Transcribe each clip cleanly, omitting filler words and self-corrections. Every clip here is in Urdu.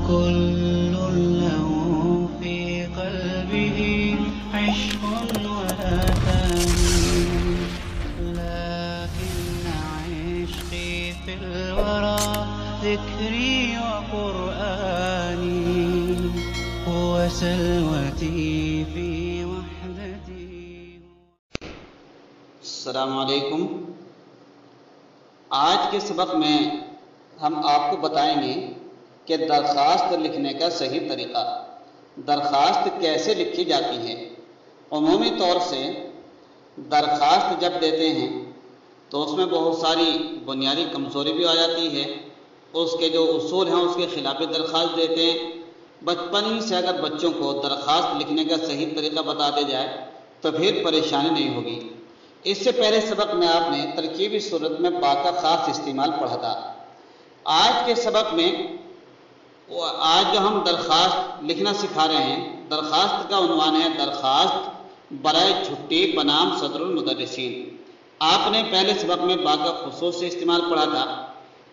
كل له في قلبه عشق ولا ثاني، لكن عشقي في الورى ذكري وقرآني، هو سلوتي في وحدتي. السلام علیکم. آج کے سبق میں ہم آپ کو بتائیں گے کہ درخواست لکھنے کا صحیح طریقہ. درخواست کیسے لکھی جاتی ہے؟ عمومی طور سے درخواست جب دیتے ہیں تو اس میں بہت ساری بنیادی کمزوری بھی آ جاتی ہے. اس کے جو اصول ہیں اس کے خلاف درخواست دیتے ہیں. بچپن ہی سے اگر بچوں کو درخواست لکھنے کا صحیح طریقہ بتا دیا جائے تو پھر پریشانی نہیں ہوگی. اس سے پہلے سبق میں آپ نے ترکیبی صورت میں با کا خاص استعمال پڑھا تھا. آج کے سبق میں آج جو ہم درخواست لکھنا سکھا رہے ہیں، درخواست کا عنوان ہے درخواست برائے چھٹی بنام صدر المدرسین. آپ نے پہلے سبق میں با کا خصوصی استعمال پڑھا تھا.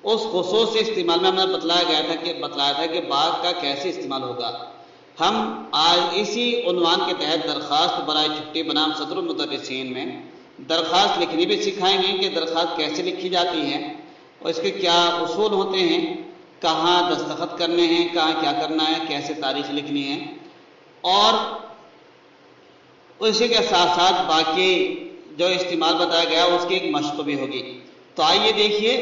اس خصوصی استعمال میں ہمیں بتلایا تھا کہ با کا کیسے استعمال ہوگا. ہم آج اسی عنوان کے تحت درخواست برائے چھٹی بنام صدر المدرسین میں درخواست لکھنی بھی سکھائیں گے کہ درخواست کیسے لکھی جاتی ہے اور اس کے کیا اصول ہوتے ہیں، کہاں دستخط کرنے ہیں، کہاں کیا کرنا ہے، کیسے تاریخ لکھنی ہے، اور اسی کے ساتھ ساتھ باقی جو استعمال بتایا گیا اس کی ایک مشق بھی ہوگی. تو آئیے دیکھیے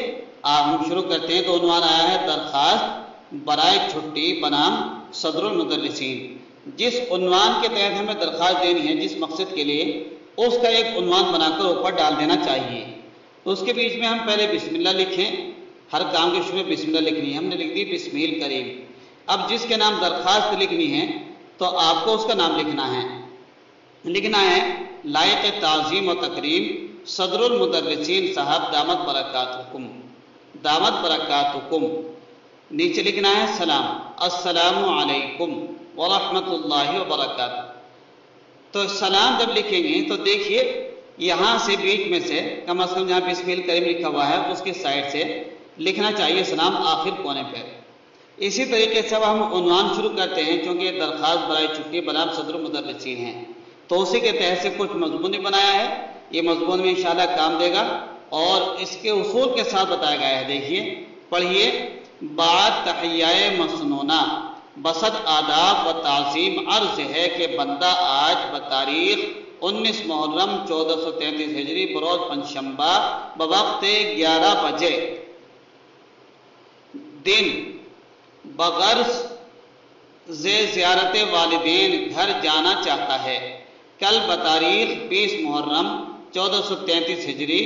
ہم شروع کرتے ہیں. تو عنوان آیا ہے درخواست برائے چھٹی بنام صدر المدرسین. جس عنوان کے تحت ہمیں درخواست دینی ہے، جس مقصد کے لیے، اس کا ایک عنوان بنا کر اوپر ڈال دینا چاہیے. تو اس کے بیچ میں ہم پہلے بسم اللہ لکھیں. ہر کام کے شروع میں بسم اللہ لکھنی ہے. ہم نے لکھ دی بسم الکریم. اب جس کے نام درخواست لکھنی ہے تو آپ کو اس کا نام لکھنا ہے لائق تعظیم و تکریم صدر المدرسین صاحب دامت برکاتکم. نیچے لکھنا ہے سلام، السلام علیکم ورحمۃ اللہ وبرکاتہ. تو سلام جب لکھیں گے تو دیکھیے یہاں سے بیچ میں سے کم از کم جہاں بسم الکریم لکھا ہوا ہے اس کی سائڈ سے لکھنا چاہیے سلام آخر کونے پہ. اسی طریقے سے اب ہم عنوان شروع کرتے ہیں. چونکہ درخواست برائے چھٹی بنام صدر المدرسین ہیں تو اسی کے تحت سے کچھ مضمون بنایا ہے. یہ مضمون میں انشاءاللہ کام دے گا اور اس کے اصول کے ساتھ بتایا گیا ہے. دیکھیے پڑھیے. بعد تحیۂ مسنونہ بسد آداب و تعظیم عرض ہے کہ بندہ آج بتاریخ 19 محرم 1433 ہجری بروز پنجشنبہ بوقت 11 بجے دن بغرض زیارت والدین گھر جانا چاہتا ہے. کل بتاریخ 20 محرم 1433 ہجری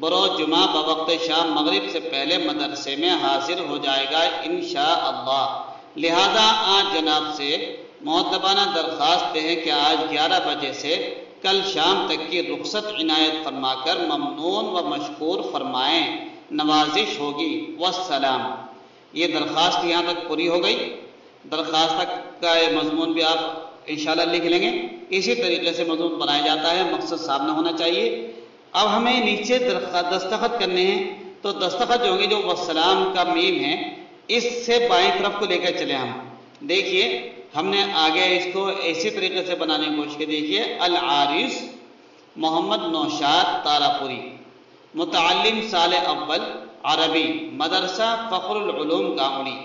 بروز جمعہ بوقت شام مغرب سے پہلے مدرسے میں حاضر ہو جائے گا انشاءاللہ. لہذا آج جناب سے مؤدبانہ درخواست ہے کہ آج 11 بجے سے کل شام تک کی رخصت عنایت فرما کر ممنون و مشکور فرمائیں. نوازش ہوگی. والسلام. یہ درخواست یہاں تک پوری ہو گئی. درخواست کا مضمون بھی آپ انشاءاللہ لکھ لیں گے. اسی طریقے سے مضمون بنایا جاتا ہے. مقصد سامنے ہونا چاہیے. اب ہمیں نیچے دستخط کرنے ہیں. تو دستخط جو ہوں گے جو والسلام کا میم ہے اس سے بائیں طرف کو لے کر چلے. ہم دیکھیے ہم نے آگے اس کو اسی طریقے سے بنانے کی کوشش کی. دیکھیے العارض محمد نوشاد تارا-پوری، متعلم سال اول عربی، مدرسہ فخر العلوم گامڑی،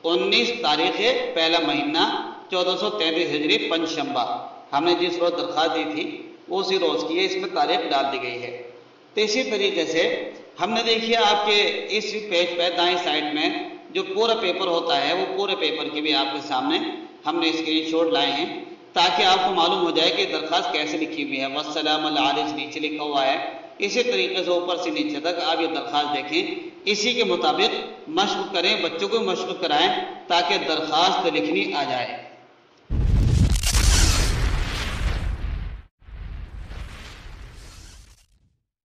19 تاریخ پہلا مہینہ 1433 ہجری پنجشنبہ. ہم نے جس روز درخواست دی تھی اسی روز کی ہے. اس میں تاریخ ڈال دی گئی ہے. تو اسی طریقے سے ہم نے دیکھیے آپ کے اس پیج پہ دائیں سائڈ میں جو پورا پیپر ہوتا ہے وہ پورے پیپر کی بھی آپ کے سامنے ہم نے اسکرین شاٹ لائے ہیں تاکہ آپ کو معلوم ہو جائے کہ درخواست کیسے لکھی ہوئی ہے. والسلام العارض نیچے لکھا ہوا ہے. اسی طریقے سے اوپر سے نیچے تک آپ یہ درخواست دیکھیں. اسی کے مطابق مشق کریں، بچوں کو مشق کرائیں تاکہ درخواست لکھنی آ جائے.